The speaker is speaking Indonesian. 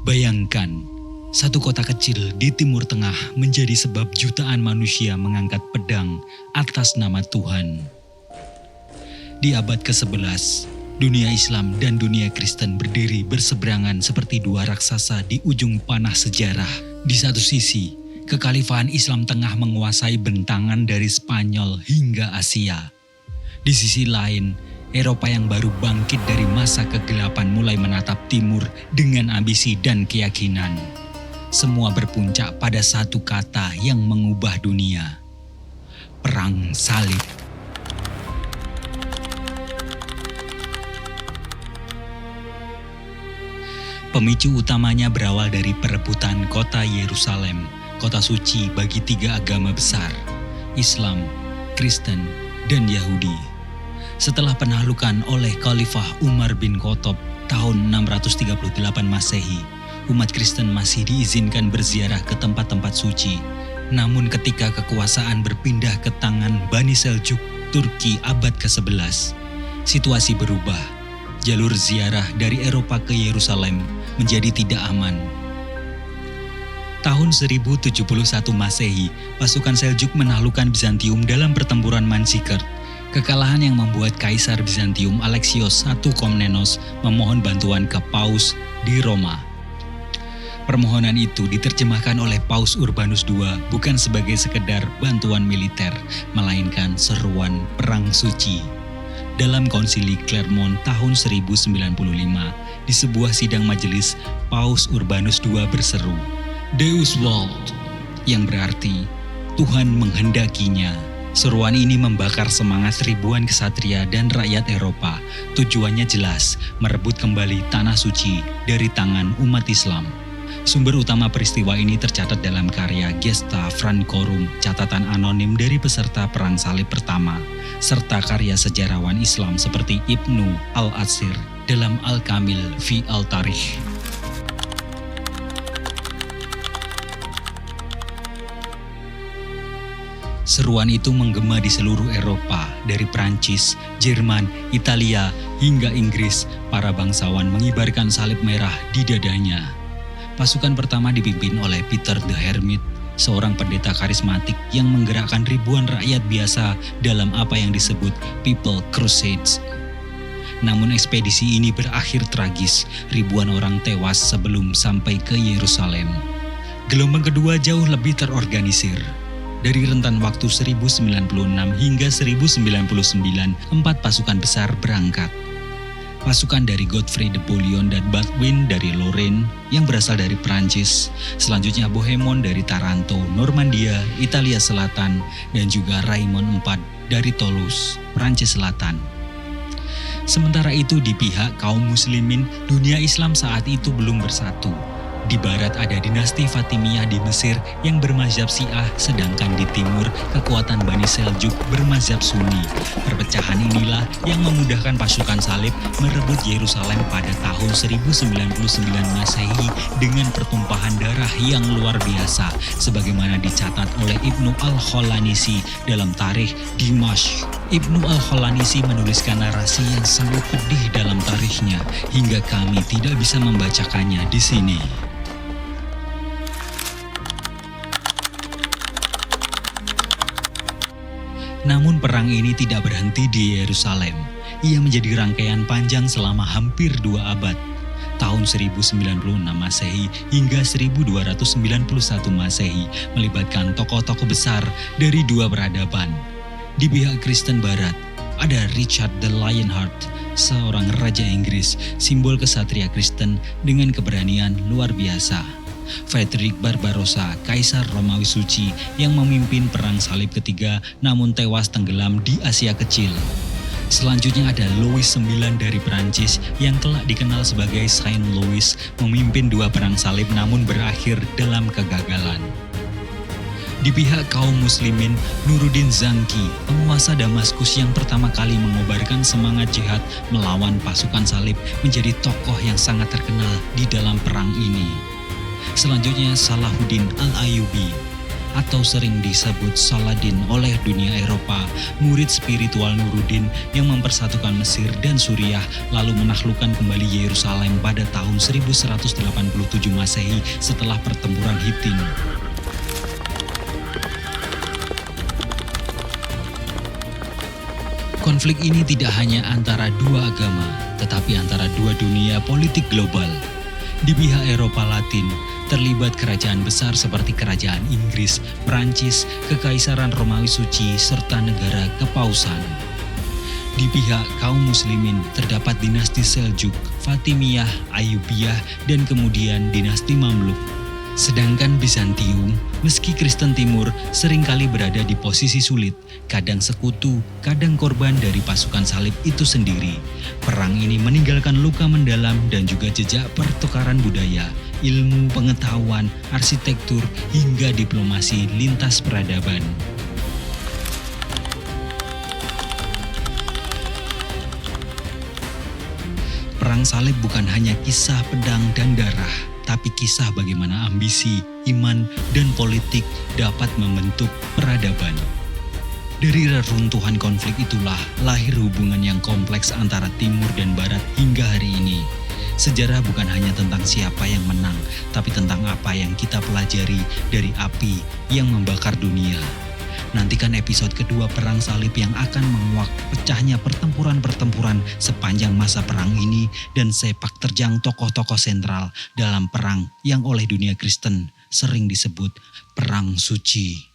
Bayangkan, satu kota kecil di Timur Tengah menjadi sebab jutaan manusia mengangkat pedang atas nama Tuhan. Di abad ke-11, dunia Islam dan dunia Kristen berdiri berseberangan seperti dua raksasa di ujung panah sejarah. Di satu sisi, kekhalifahan Islam Tengah menguasai bentangan dari Spanyol hingga Asia. Di sisi lain, Eropa yang baru bangkit dari masa kegelapan mulai menatap timur dengan ambisi dan keyakinan. Semua berpuncak pada satu kata yang mengubah dunia: Perang Salib. Pemicu utamanya berawal dari perebutan kota Yerusalem, kota suci bagi tiga agama besar, Islam, Kristen, dan Yahudi. Setelah penaklukan oleh Khalifah Umar bin Khattab tahun 638 Masehi, umat Kristen masih diizinkan berziarah ke tempat-tempat suci. Namun ketika kekuasaan berpindah ke tangan Bani Seljuk, Turki abad ke-11, situasi berubah. Jalur ziarah dari Eropa ke Yerusalem menjadi tidak aman. Tahun 1071 Masehi, pasukan Seljuk menaklukkan Bizantium dalam pertempuran Manzikert. Kekalahan yang membuat Kaisar Bizantium Alexios I Komnenos memohon bantuan ke Paus di Roma. Permohonan itu diterjemahkan oleh Paus Urbanus II bukan sebagai sekedar bantuan militer, melainkan seruan perang suci. Dalam konsili Clermont tahun 1095, di sebuah sidang majelis, Paus Urbanus II berseru, Deus vult, yang berarti Tuhan menghendakinya. Seruan ini membakar semangat ribuan kesatria dan rakyat Eropa. Tujuannya jelas, merebut kembali tanah suci dari tangan umat Islam. Sumber utama peristiwa ini tercatat dalam karya Gesta Francorum, catatan anonim dari peserta Perang Salib pertama, serta karya sejarawan Islam seperti Ibnu al-Atsir dalam Al-Kamil fi al-Tarikh. Seruan itu menggema di seluruh Eropa, dari Prancis, Jerman, Italia, hingga Inggris. Para bangsawan mengibarkan salib merah di dadanya. Pasukan pertama dipimpin oleh Peter the Hermit, seorang pendeta karismatik yang menggerakkan ribuan rakyat biasa dalam apa yang disebut People Crusades. Namun ekspedisi ini berakhir tragis, ribuan orang tewas sebelum sampai ke Yerusalem. Gelombang kedua jauh lebih terorganisir. Dari rentan waktu 1096 hingga 1099, 4 pasukan besar berangkat. Pasukan dari Godfrey de Bouillon dan Baldwin dari Lorraine yang berasal dari Prancis, selanjutnya Bohemond dari Taranto, Normandia, Italia Selatan, dan juga Raymond IV dari Toulouse, Prancis Selatan. Sementara itu di pihak kaum muslimin, dunia Islam saat itu belum bersatu. Di barat ada dinasti Fatimiyah di Mesir yang bermazhab Syiah, sedangkan di timur kekuatan Bani Seljuk bermazhab Sunni. Perpecahan inilah yang memudahkan pasukan salib merebut Yerusalem pada tahun 1099 Masehi dengan pertumpahan darah yang luar biasa, sebagaimana dicatat oleh Ibnu al-Khalanisi dalam Tarikh Dimashq. Ibnu al-Khalanisi menuliskan narasi yang sangat pedih dalam tarikhnya, hingga kami tidak bisa membacakannya di sini. Namun perang ini tidak berhenti di Yerusalem. Ia menjadi rangkaian panjang selama hampir 2 abad. Tahun 1096 Masehi hingga 1291 Masehi melibatkan tokoh-tokoh besar dari 2 peradaban. Di pihak Kristen Barat, ada Richard the Lionheart, seorang raja Inggris, simbol kesatria Kristen dengan keberanian luar biasa. Frederick Barbarossa, Kaisar Romawi Suci yang memimpin Perang Salib ketiga namun tewas tenggelam di Asia Kecil. Selanjutnya ada Louis IX dari Prancis yang kelak dikenal sebagai Saint Louis, memimpin 2 Perang Salib namun berakhir dalam kegagalan. Di pihak kaum muslimin, Nuruddin Zanki, penguasa Damaskus yang pertama kali mengobarkan semangat jihad melawan pasukan salib, menjadi tokoh yang sangat terkenal di dalam perang ini. Selanjutnya Salahuddin Al-Ayyubi, atau sering disebut Saladin oleh dunia Eropa, murid spiritual Nuruddin yang mempersatukan Mesir dan Suriah lalu menaklukkan kembali Yerusalem pada tahun 1187 Masehi setelah pertempuran Hittin. Konflik ini tidak hanya antara dua agama, tetapi antara dua dunia politik global. Di pihak Eropa Latin, terlibat kerajaan besar seperti Kerajaan Inggris, Prancis, Kekaisaran Romawi Suci, serta negara Kepausan. Di pihak kaum muslimin terdapat dinasti Seljuk, Fatimiyah, Ayyubiyah, dan kemudian dinasti Mamluk. Sedangkan Bizantium, meski Kristen Timur, seringkali berada di posisi sulit, kadang sekutu, kadang korban dari pasukan salib itu sendiri. Perang ini meninggalkan luka mendalam dan juga jejak pertukaran budaya, ilmu, pengetahuan, arsitektur, hingga diplomasi lintas peradaban. Perang salib bukan hanya kisah pedang dan darah, tapi kisah bagaimana ambisi, iman, dan politik dapat membentuk peradaban. Dari reruntuhan konflik itulah lahir hubungan yang kompleks antara Timur dan Barat hingga hari ini. Sejarah bukan hanya tentang siapa yang menang, tapi tentang apa yang kita pelajari dari api yang membakar dunia. Nantikan episode kedua Perang Salib yang akan menguak pecahnya pertempuran-pertempuran sepanjang masa perang ini dan sepak terjang tokoh-tokoh sentral dalam perang yang oleh dunia Kristen sering disebut Perang Suci.